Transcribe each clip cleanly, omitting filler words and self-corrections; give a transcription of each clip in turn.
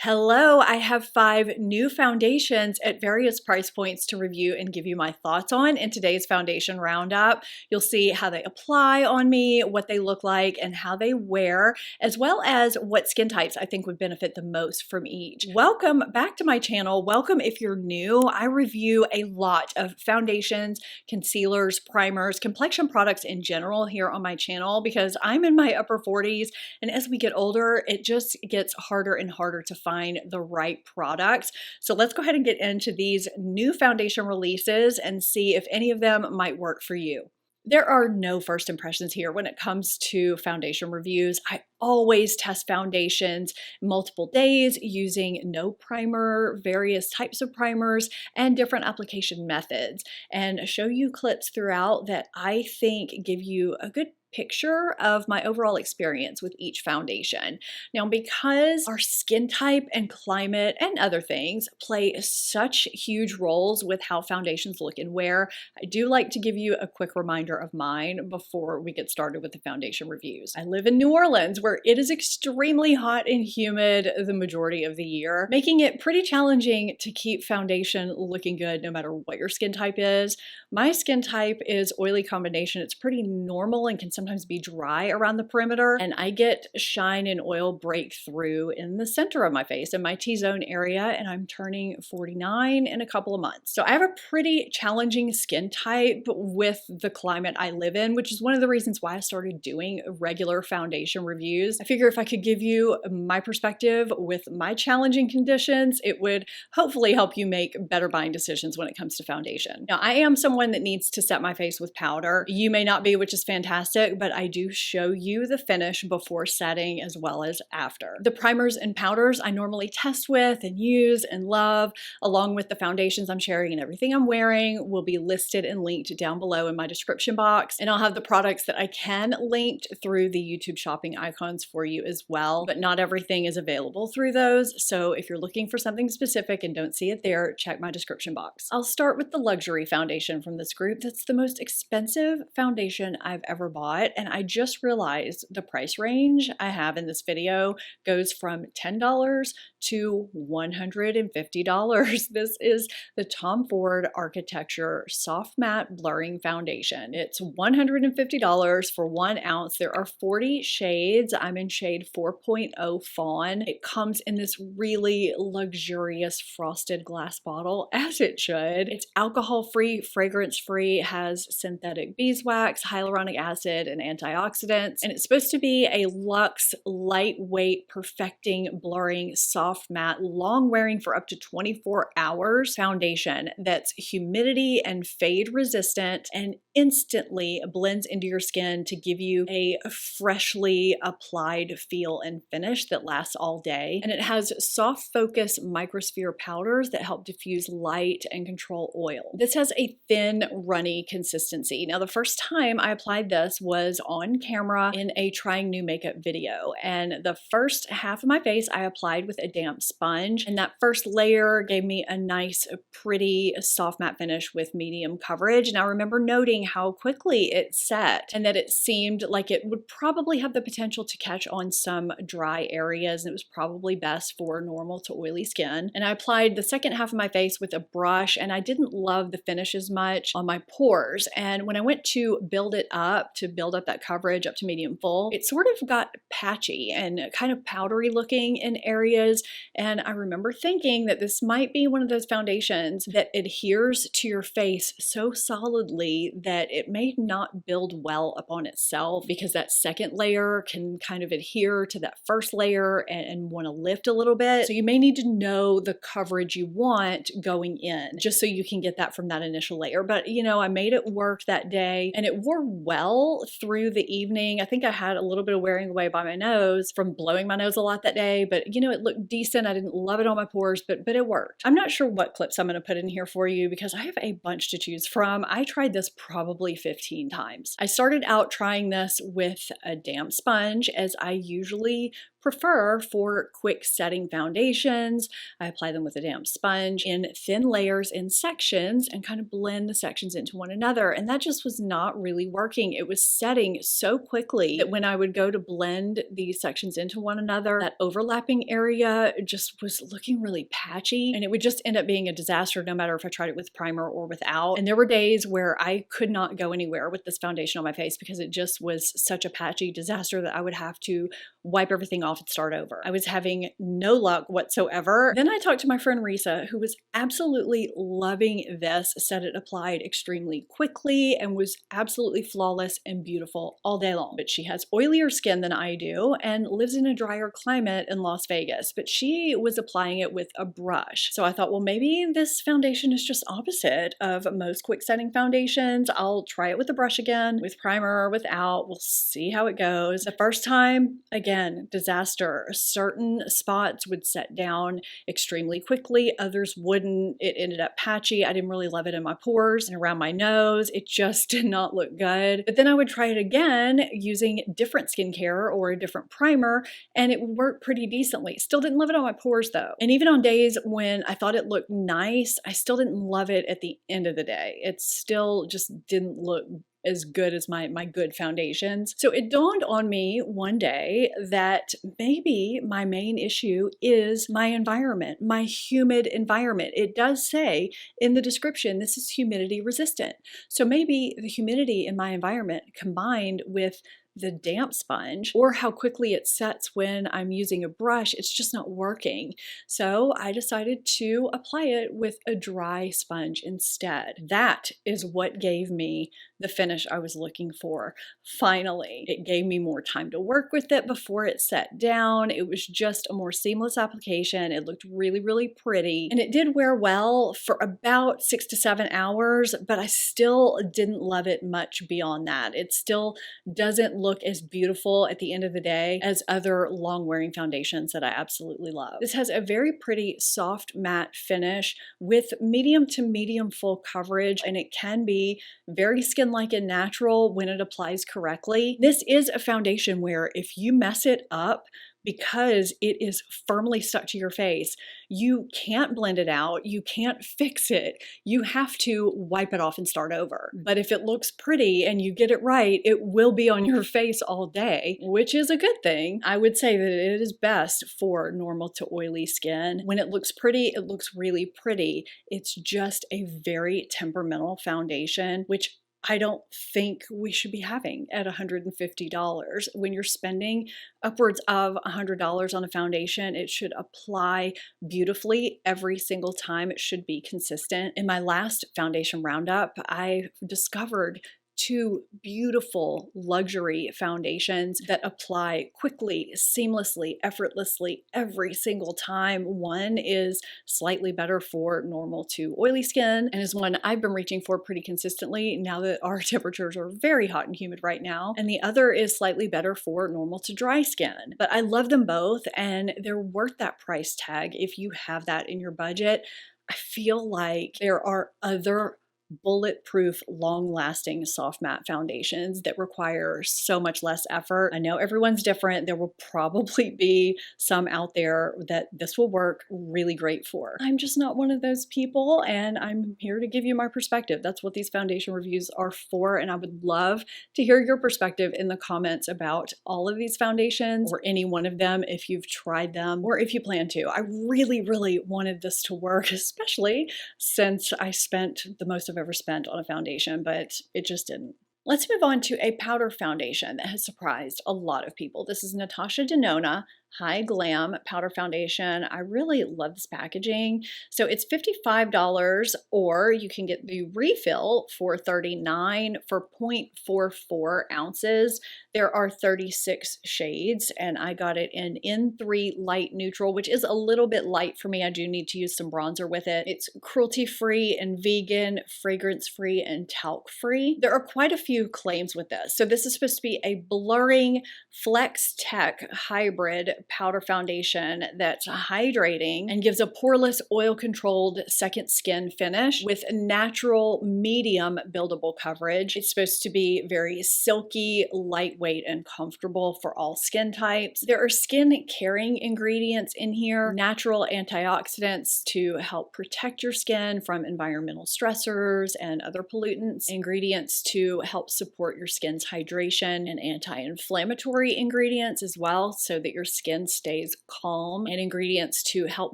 Hello, I have 5 new foundations at various price points to review and give you my thoughts on in today's foundation roundup. You'll see how they apply on me, what they look like, and how they wear, as well as what skin types I think would benefit the most from each. Welcome back to my channel. Welcome if you're new. I review a lot of foundations, concealers, primers, complexion products in general here on my channel because I'm in my upper 40s, and as we get older, it just gets harder and harder to find the right products. So let's go ahead and get into these new foundation releases and see if any of them might work for you. There are no first impressions here when it comes to foundation reviews. I always test foundations multiple days using no primer, various types of primers, and different application methods, and show you clips throughout that I think give you a good picture of my overall experience with each foundation. Now, because our skin type and climate and other things play such huge roles with how foundations look and wear, I do like to give you a quick reminder of mine before we get started with the foundation reviews. I live in New Orleans, where it is extremely hot and humid the majority of the year, making it pretty challenging to keep foundation looking good no matter what your skin type is. My skin type is oily combination. It's pretty normal and can sometimes be dry around the perimeter, and I get shine and oil breakthrough in the center of my face in my T-zone area, and I'm turning 49 in a couple of months. So I have a pretty challenging skin type with the climate I live in, which is one of the reasons why I started doing regular foundation reviews. I figure if I could give you my perspective with my challenging conditions, it would hopefully help you make better buying decisions when it comes to foundation. Now, I am someone that needs to set my face with powder. You may not be, which is fantastic, but I do show you the finish before setting as well as after. The primers and powders I normally test with and use and love, along with the foundations I'm sharing and everything I'm wearing, will be listed and linked down below in my description box. And I'll have the products that I can linked through the YouTube shopping icons for you as well, but not everything is available through those. So if you're looking for something specific and don't see it there, check my description box. I'll start with the luxury foundation from this group. That's the most expensive foundation I've ever bought, and I just realized the price range I have in this video goes from $10 to $150. This is the Tom Ford Architecture Soft Matte Blurring Foundation. It's $150 for 1 ounce. There are 40 shades. I'm in shade 4.0 Fawn. It comes in this really luxurious frosted glass bottle, as it should. It's alcohol-free, fragrance-free, has synthetic beeswax, hyaluronic acid, and antioxidants, and it's supposed to be a luxe, lightweight, perfecting, blurring, soft matte, long wearing for up to 24 hours foundation that's humidity and fade resistant and instantly blends into your skin to give you a freshly applied feel and finish that lasts all day. And it has soft focus microsphere powders that help diffuse light and control oil. This has a thin, runny consistency. Now, the first time I applied this was on camera in a trying new makeup video, and the first half of my face I applied with a damp sponge, and that first layer gave me a nice, pretty soft matte finish with medium coverage. And I remember noting how quickly it set and that it seemed like it would probably have the potential to catch on some dry areas, and it was probably best for normal to oily skin. And I applied the second half of my face with a brush, and I didn't love the finish as much on my pores. And when I went to build it up, to build up that coverage up to medium full, it sort of got patchy and kind of powdery looking in areas. And I remember thinking that this might be one of those foundations that adheres to your face so solidly that it may not build well upon itself, because that second layer can kind of adhere to that first layer and want to lift a little bit. So you may need to know the coverage you want going in, just so you can get that from that initial layer. But you know, I made it work that day, and it wore well through the evening. I think I had a little bit of wearing away by my nose from blowing my nose a lot that day, but you know, it looked decent. I didn't love it on my pores, but it worked. I'm not sure what clips I'm going to put in here for you because I have a bunch to choose from. I tried this probably 15 times. I started out trying this with a damp sponge, as I usually prefer for quick setting foundations. I apply them with a damp sponge in thin layers in sections and kind of blend the sections into one another. And that just was not really working. It was setting so quickly that when I would go to blend these sections into one another, that overlapping area just was looking really patchy, and it would just end up being a disaster no matter if I tried it with primer or without. And there were days where I could not go anywhere with this foundation on my face because it just was such a patchy disaster that I would have to wipe everything off and start over. I was having no luck whatsoever. Then I talked to my friend Risa, who was absolutely loving this, said it applied extremely quickly and was absolutely flawless and beautiful all day long. But she has oilier skin than I do and lives in a drier climate in Las Vegas, but she was applying it with a brush. So I thought, well, maybe this foundation is just opposite of most quick setting foundations. I'll try it with a brush again, with primer or without. We'll see how it goes. The first time, again, disaster. Certain spots would set down extremely quickly, others wouldn't. It ended up patchy. I didn't really love it in my pores and around my nose. It just did not look good. But then I would try it again using different skincare or a different primer, and it would work pretty decently. Still didn't love it on my pores though. And even on days when I thought it looked nice, I still didn't love it at the end of the day. It still just didn't look as good as my good foundations. So it dawned on me one day that maybe my main issue is my environment, my humid environment. It does say in the description, this is humidity resistant. So maybe the humidity in my environment combined with the damp sponge or how quickly it sets when I'm using a brush, it's just not working. So I decided to apply it with a dry sponge instead. That is what gave me the finish I was looking for. Finally, it gave me more time to work with it before it set down. It was just a more seamless application. It looked really, really pretty, and it did wear well for about 6 to 7 hours, but I still didn't love it much beyond that. It still doesn't look as beautiful at the end of the day as other long wearing foundations that I absolutely love. This has a very pretty soft matte finish with medium to medium full coverage, and it can be very skin-like and natural when it applies correctly. This is a foundation where if you mess it up, because it is firmly stuck to your face, you can't blend it out, you can't fix it, you have to wipe it off and start over. But if it looks pretty and you get it right, it will be on your face all day, which is a good thing. I would say that it is best for normal to oily skin. When it looks pretty, it looks really pretty. It's just a very temperamental foundation, which I don't think we should be having at $150. When you're spending upwards of $100 on a foundation, it should apply beautifully every single time. It should be consistent. In my last foundation roundup, I discovered 2 beautiful luxury foundations that apply quickly, seamlessly, effortlessly every single time. One is slightly better for normal to oily skin and is one I've been reaching for pretty consistently now that our temperatures are very hot and humid right now. And the other is slightly better for normal to dry skin. But I love them both, and they're worth that price tag if you have that in your budget. I feel like there are other bulletproof, long-lasting soft matte foundations that require so much less effort. I know everyone's different. There will probably be some out there that this will work really great for. I'm just not one of those people, and I'm here to give you my perspective. That's what these foundation reviews are for, and I would love to hear your perspective in the comments about all of these foundations or any one of them if you've tried them or if you plan to. I really, really wanted this to work, especially since I spent the most I've ever spent on a foundation, but it just didn't. Let's move on to a powder foundation that has surprised a lot of people. This is Natasha Denona High Glam Powder Foundation. I really love this packaging. So it's $55, or you can get the refill for $39 for 0.44 ounces. There are 36 shades, and I got it in N3 Light Neutral, which is a little bit light for me. I do need to use some bronzer with it. It's cruelty-free and vegan, fragrance-free, and talc-free. There are quite a few claims with this. So this is supposed to be a blurring Flex Tech hybrid powder foundation that's hydrating and gives a poreless, oil-controlled second skin finish with natural medium buildable coverage. It's supposed to be very silky, lightweight, and comfortable for all skin types. There are skin caring ingredients in here, natural antioxidants to help protect your skin from environmental stressors and other pollutants, ingredients to help support your skin's hydration, and anti-inflammatory ingredients as well so that your skin stays calm, and ingredients to help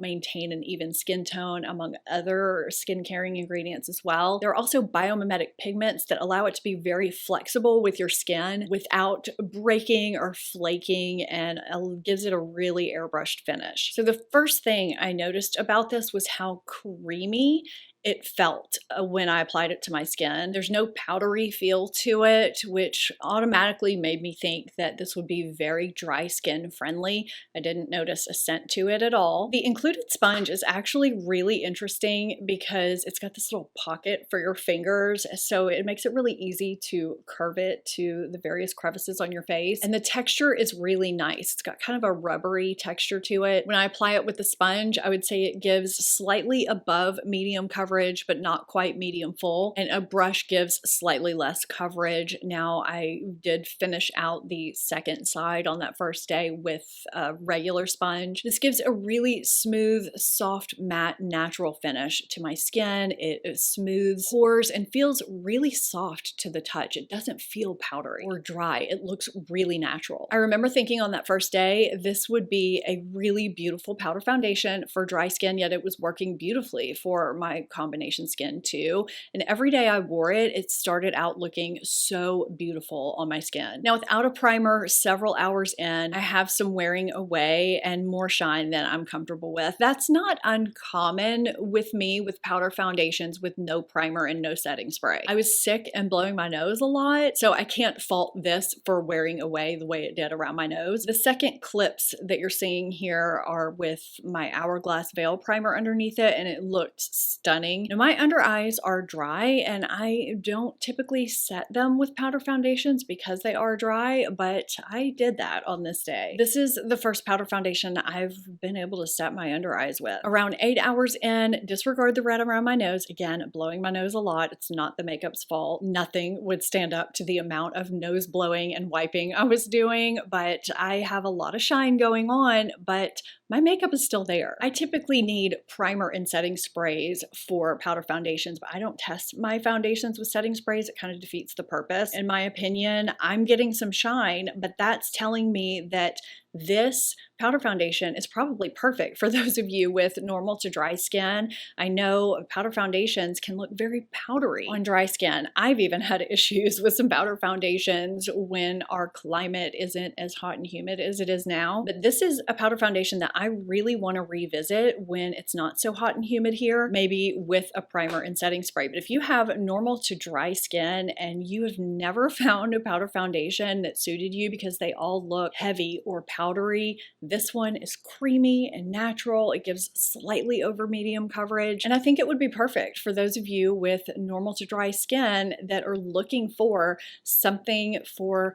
maintain an even skin tone, among other skin caring ingredients as well. There are also biomimetic pigments that allow it to be very flexible with your skin without breaking or flaking, and gives it a really airbrushed finish. So the first thing I noticed about this was how creamy it felt when I applied it to my skin. There's no powdery feel to it, which automatically made me think that this would be very dry skin friendly. I didn't notice a scent to it at all. The included sponge is actually really interesting because it's got this little pocket for your fingers, so it makes it really easy to curve it to the various crevices on your face. And the texture is really nice. It's got kind of a rubbery texture to it. When I apply it with the sponge, I would say it gives slightly above medium coverage, but not quite medium full, and a brush gives slightly less coverage. Now, I did finish out the second side on that first day with a regular sponge. This gives a really smooth, soft, matte, natural finish to my skin. It smooths pores and feels really soft to the touch. It doesn't feel powdery or dry. It looks really natural. I remember thinking on that first day, this would be a really beautiful powder foundation for dry skin, yet it was working beautifully for my combination skin too. And every day I wore it, it started out looking so beautiful on my skin. Now, without a primer, several hours in, I have some wearing away and more shine than I'm comfortable with. That's not uncommon with me with powder foundations with no primer and no setting spray. I was sick and blowing my nose a lot, so I can't fault this for wearing away the way it did around my nose. The second clips that you're seeing here are with my Hourglass Veil primer underneath it, and it looked stunning. Now, my under eyes are dry, and I don't typically set them with powder foundations because they are dry, but I did that on this day. This is the first powder foundation I've been able to set my under eyes with. Around 8 hours in, disregard the red around my nose. Again, blowing my nose a lot. It's not the makeup's fault. Nothing would stand up to the amount of nose blowing and wiping I was doing, but I have a lot of shine going on, but my makeup is still there. I typically need primer and setting sprays for powder foundations, but I don't test my foundations with setting sprays. It kind of defeats the purpose. In my opinion, I'm getting some shine, but that's telling me that this powder foundation is probably perfect for those of you with normal to dry skin. I know powder foundations can look very powdery on dry skin. I've even had issues with some powder foundations when our climate isn't as hot and humid as it is now. But this is a powder foundation that I really want to revisit when it's not so hot and humid here, maybe with a primer and setting spray. But if you have normal to dry skin and you have never found a powder foundation that suited you because they all look heavy or powdery, this one is creamy and natural. It gives slightly over medium coverage, and I think it would be perfect for those of you with normal to dry skin that are looking for something for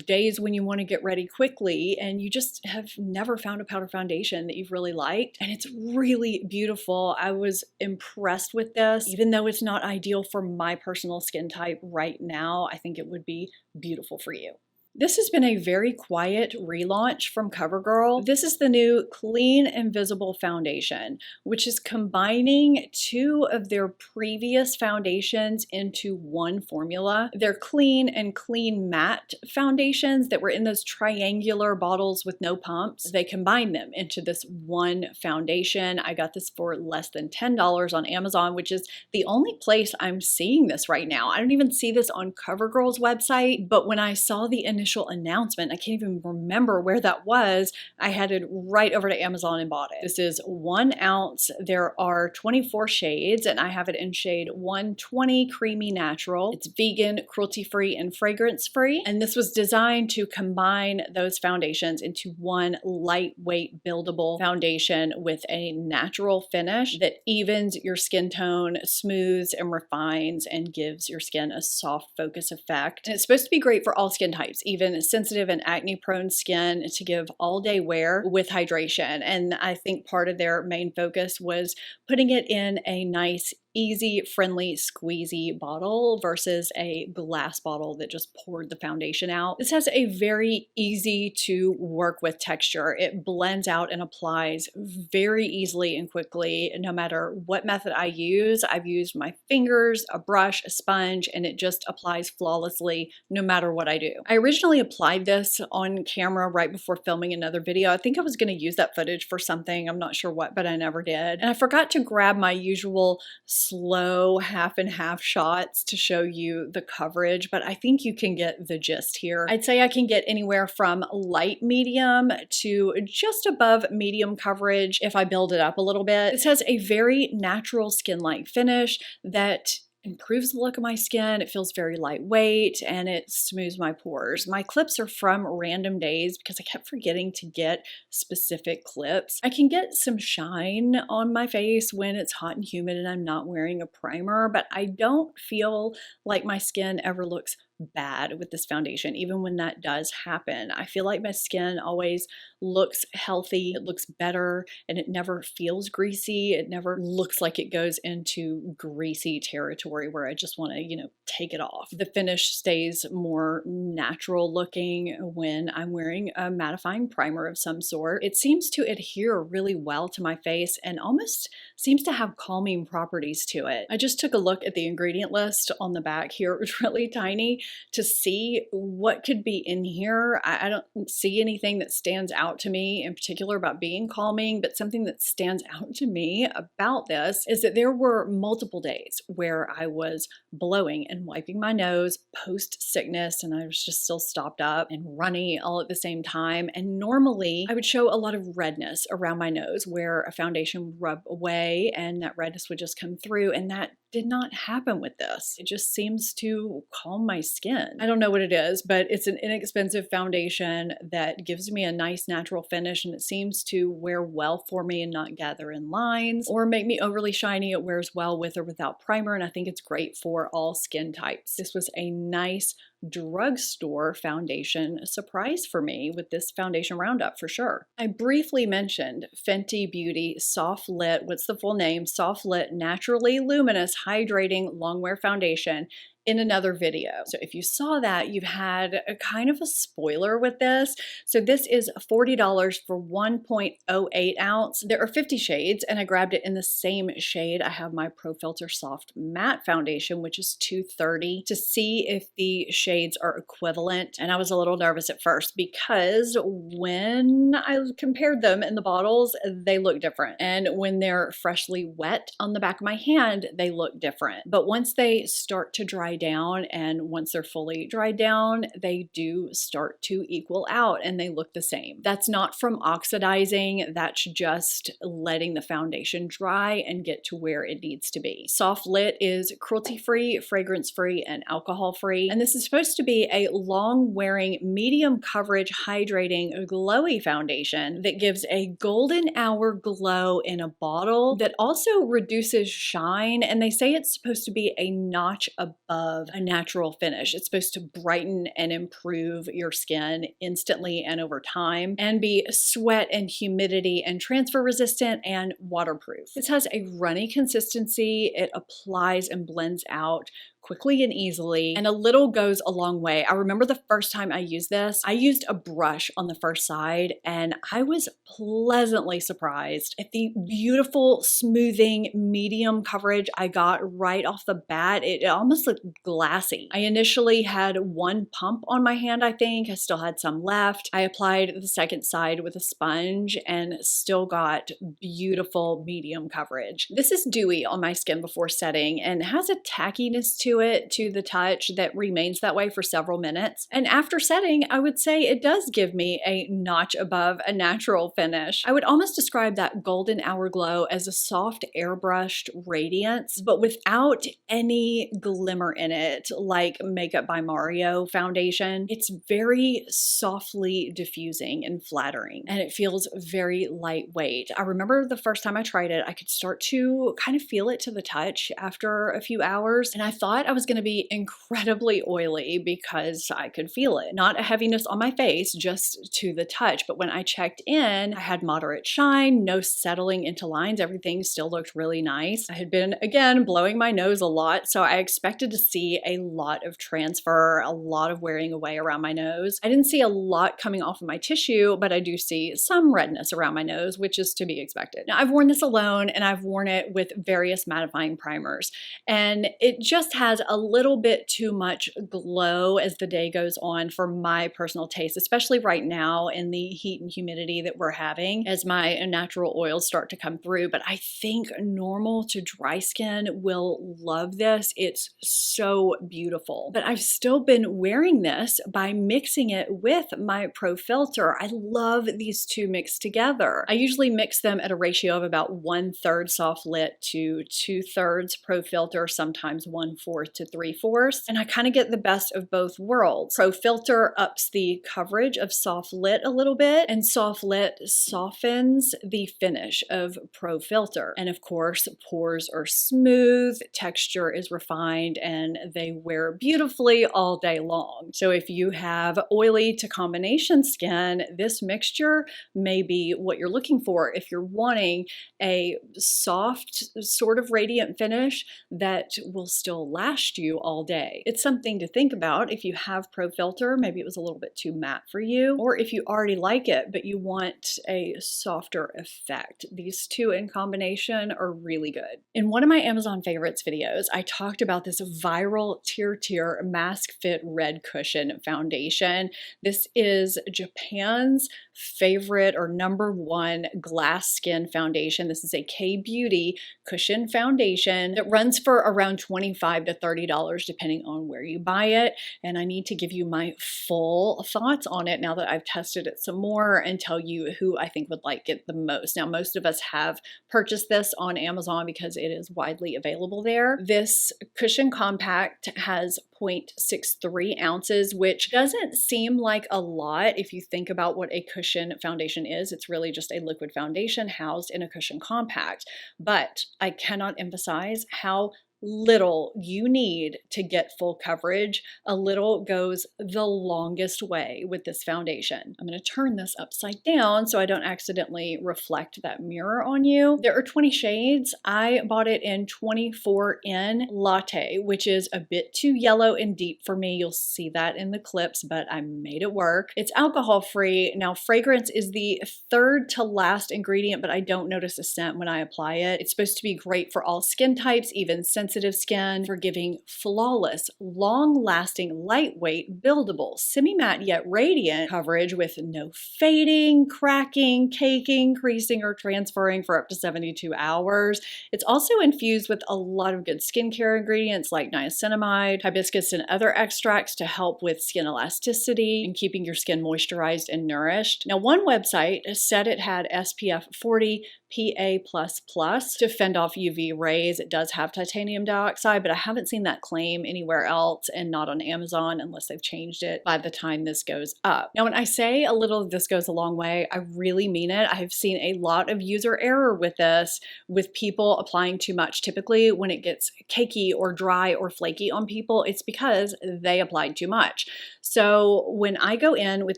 days when you want to get ready quickly and you just have never found a powder foundation that you've really liked. And it's really beautiful. I was impressed with this. Even though it's not ideal for my personal skin type right now, I think it would be beautiful for you. This has been a very quiet relaunch from CoverGirl. This is the new Clean Invisible Foundation, which is combining two of their previous foundations into one formula. They're Clean and Clean Matte foundations that were in those triangular bottles with no pumps. They combined them into this one foundation. I got this for less than $10 on Amazon, which is the only place I'm seeing this right now. I don't even see this on CoverGirl's website, but when I saw the initial announcement, I can't even remember where that was, I headed right over to Amazon and bought it. This is 1 ounce. There are 24 shades, and I have it in shade 120 Creamy Natural. It's vegan, cruelty-free, and fragrance-free, and this was designed to combine those foundations into one lightweight, buildable foundation with a natural finish that evens your skin tone, smooths and refines, and gives your skin a soft focus effect. And it's supposed to be great for all skin types, even sensitive and acne prone skin to give all day wear with hydration. And I think part of their main focus was putting it in a nice, easy, friendly, squeezy bottle versus a glass bottle that just poured the foundation out. This has a very easy to work with texture. It blends out and applies very easily and quickly, no matter what method I use. I've used my fingers, a brush, a sponge, and it just applies flawlessly no matter what I do. I originally applied this on camera right before filming another video. I think I was going to use that footage for something. I'm not sure what, but I never did. And I forgot to grab my usual slow half and half shots to show you the coverage, but I think you can get the gist here. I'd say I can get anywhere from light medium to just above medium coverage if I build it up a little bit. This has a very natural skin-like finish that improves the look of my skin. It feels very lightweight and it smooths my pores. My clips are from Random Days because I kept forgetting to get specific clips. I can get some shine on my face when it's hot and humid and I'm not wearing a primer, but I don't feel like my skin ever looks bad with this foundation, even when that does happen. I feel like my skin always looks healthy, it looks better, and it never feels greasy. It never looks like it goes into greasy territory where I just want to, take it off. The finish stays more natural looking when I'm wearing a mattifying primer of some sort. It seems to adhere really well to my face and almost seems to have calming properties to it. I just took a look at the ingredient list on the back here. It was really tiny to see what could be in here. I don't see anything that stands out to me in particular about being calming, but something that stands out to me about this is that there were multiple days where I was blowing and wiping my nose post sickness and I was just still stopped up and runny all at the same time. And normally I would show a lot of redness around my nose where a foundation would rub away and that redness would just come through, and that did not happen with this. It just seems to calm my skin. I don't know what it is, but it's an inexpensive foundation that gives me a nice natural finish, and it seems to wear well for me and not gather in lines or make me overly shiny. It wears well with or without primer, and I think it's great for all skin types. This was a nice drugstore foundation surprise for me with this foundation roundup for sure. I briefly mentioned Fenty Beauty Soft Lit, what's the full name? Soft Lit Naturally Luminous Hydrating Longwear Foundation in another video. So if you saw that, you've had a kind of a spoiler with this. So this is $40 for 1.08 ounce. There are 50 shades and I grabbed it in the same shade. I have my Pro Filter Soft Matte Foundation, which is $230, to see if the shades are equivalent. And I was a little nervous at first because when I compared them in the bottles, they look different. And when they're freshly wet on the back of my hand, they look different. But once they start to dry down and once they're fully dried down, they do start to equal out and they look the same. That's not from oxidizing, that's just letting the foundation dry and get to where it needs to be. Soft Lit is cruelty-free, fragrance-free, and alcohol-free. And this is supposed to be a long-wearing, medium coverage, hydrating, glowy foundation that gives a golden hour glow in a bottle that also reduces shine. And they say it's supposed to be a notch above a natural finish. It's supposed to brighten and improve your skin instantly and over time and be sweat and humidity and transfer resistant and waterproof. This has a runny consistency. It applies and blends out quickly and easily, and a little goes a long way. I remember the first time I used this, I used a brush on the first side and I was pleasantly surprised at the beautiful smoothing medium coverage I got right off the bat. It almost looked glassy. I initially had one pump on my hand, I think. I still had some left. I applied the second side with a sponge and still got beautiful medium coverage. This is dewy on my skin before setting and has a tackiness to it, to the touch, that remains that way for several minutes. And after setting, I would say it does give me a notch above a natural finish. I would almost describe that golden hour glow as a soft airbrushed radiance, but without any glimmer in it, like Makeup by Mario foundation. It's very softly diffusing and flattering, and it feels very lightweight. I remember the first time I tried it, I could start to kind of feel it to the touch after a few hours, and I thought thought I was going to be incredibly oily because I could feel it. Not a heaviness on my face, just to the touch. But when I checked in, I had moderate shine, no settling into lines. Everything still looked really nice. I had been, again, blowing my nose a lot, so I expected to see a lot of transfer, a lot of wearing away around my nose. I didn't see a lot coming off of my tissue, but I do see some redness around my nose, which is to be expected. Now, I've worn this alone, and I've worn it with various mattifying primers, and it just has a little bit too much glow as the day goes on for my personal taste, especially right now in the heat and humidity that we're having as my natural oils start to come through. But I think normal to dry skin will love this. It's so beautiful. But I've still been wearing this by mixing it with my Pro Filter. I love these two mixed together. I usually mix them at a ratio of about 1/3 soft lit to 2/3 Pro Filter, sometimes 1/4 to 3/4. And I kind of get the best of both worlds. Pro Filter ups the coverage of soft lit a little bit, and soft lit softens the finish of Pro Filter. And of course, pores are smooth, texture is refined, and they wear beautifully all day long. So if you have oily to combination skin, this mixture may be what you're looking for if you're wanting a soft, sort of radiant finish that will still last you all day. It's something to think about if you have Pro Filter. Maybe it was a little bit too matte for you, or if you already like it but you want a softer effect. These two in combination are really good. In one of my Amazon favorites videos, I talked about this viral Tier Mask Fit Red Cushion foundation. This is Japan's favorite or #1 glass skin foundation. This is a K-Beauty cushion foundation that runs for around $25 to $30 depending on where you buy it. And I need to give you my full thoughts on it now that I've tested it some more and tell you who I think would like it the most. Now, most of us have purchased this on Amazon because it is widely available there. This cushion compact has 0.63 ounces, which doesn't seem like a lot if you think about what a cushion foundation is. It's really just a liquid foundation housed in a cushion compact. But I cannot emphasize how little you need to get full coverage. A little goes the longest way with this foundation. I'm going to turn this upside down so I don't accidentally reflect that mirror on you. There are 20 shades. I bought it in 24N Latte, which is a bit too yellow and deep for me. You'll see that in the clips, but I made it work. It's alcohol free. Now, fragrance is the third to last ingredient, but I don't notice a scent when I apply it. It's supposed to be great for all skin types, even sensitive skin, for giving flawless, long-lasting, lightweight, buildable, semi-matte yet radiant coverage with no fading, cracking, caking, creasing, or transferring for up to 72 hours. It's also infused with a lot of good skincare ingredients like niacinamide, hibiscus, and other extracts to help with skin elasticity and keeping your skin moisturized and nourished. Now, one website said it had SPF 40 PA++ to fend off UV rays. It does have titanium dioxide, but I haven't seen that claim anywhere else and not on Amazon unless they've changed it by the time this goes up. Now, when I say a little of this goes a long way, I really mean it. I have seen a lot of user error with this, with people applying too much. Typically, when it gets cakey or dry or flaky on people, it's because they applied too much. So when I go in with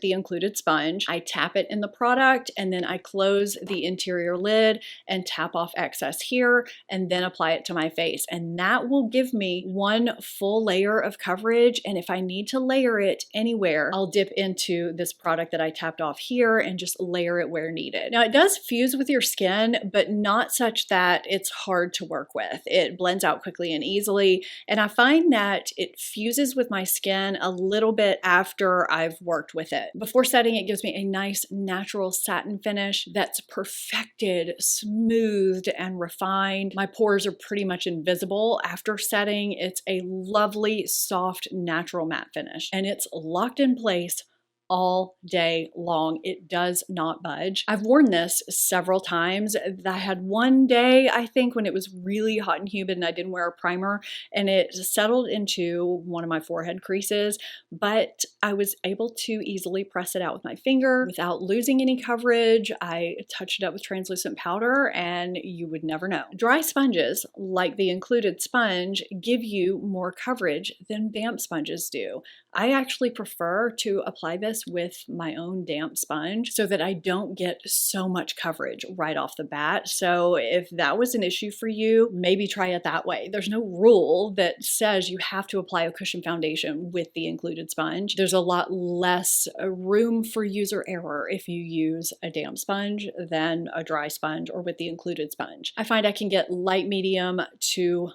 the included sponge, I tap it in the product and then I close the interior lid and tap off excess here and then apply it to my face. And that will give me one full layer of coverage. And if I need to layer it anywhere, I'll dip into this product that I tapped off here and just layer it where needed. Now, it does fuse with your skin, but not such that it's hard to work with. It blends out quickly and easily. And I find that it fuses with my skin a little bit after I've worked with it. Before setting, it gives me a nice natural satin finish that's perfected, smoothed, and refined. My pores are pretty much invisible after setting. It's a lovely, soft, natural matte finish, and it's locked in place all day long. It does not budge. I've worn this several times. I had one day, I think, when it was really hot and humid and I didn't wear a primer, and it settled into one of my forehead creases, but I was able to easily press it out with my finger without losing any coverage. I touched it up with translucent powder and you would never know. Dry sponges, like the included sponge, give you more coverage than damp sponges do. I actually prefer to apply this with my own damp sponge so that I don't get so much coverage right off the bat. So if that was an issue for you, maybe try it that way. There's no rule that says you have to apply a cushion foundation with the included sponge. There's a lot less room for user error if you use a damp sponge than a dry sponge or with the included sponge. I find I can get light medium to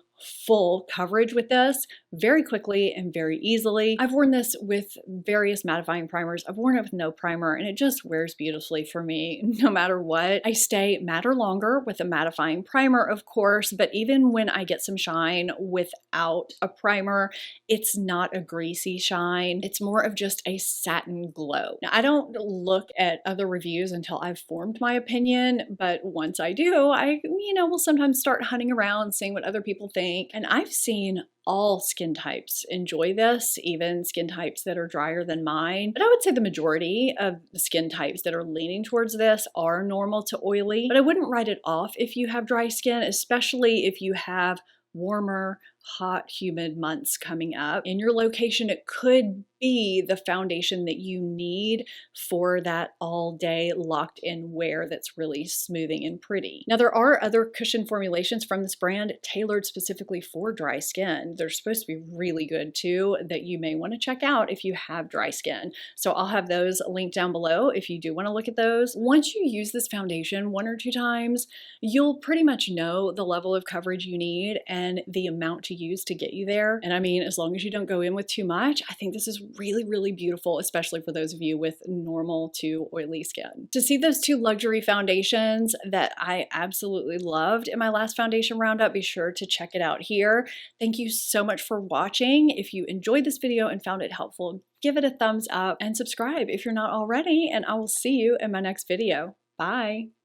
full coverage with this very quickly and very easily. I've worn this with various mattifying primers. I've worn it with no primer and it just wears beautifully for me no matter what. I stay matter longer with a mattifying primer, of course, but even when I get some shine without a primer, it's not a greasy shine. It's more of just a satin glow. Now, I don't look at other reviews until I've formed my opinion, but once I do, I will sometimes start hunting around, seeing what other people think. And I've seen all skin types enjoy this, even skin types that are drier than mine. But I would say the majority of the skin types that are leaning towards this are normal to oily. But I wouldn't write it off if you have dry skin, especially if you have warmer, hot, humid months coming up. In your location, it could be the foundation that you need for that all-day locked-in wear that's really smoothing and pretty. Now, there are other cushion formulations from this brand tailored specifically for dry skin. They're supposed to be really good too, that you may want to check out if you have dry skin. So I'll have those linked down below if you do want to look at those. Once you use this foundation 1 or 2 times, you'll pretty much know the level of coverage you need and the amount to use to get you there. And I mean, as long as you don't go in with too much, I think this is really, really beautiful, especially for those of you with normal to oily skin. To see those 2 luxury foundations that I absolutely loved in my last foundation roundup, be sure to check it out here. Thank you so much for watching. If you enjoyed this video and found it helpful, give it a thumbs up and subscribe if you're not already, and I will see you in my next video. Bye.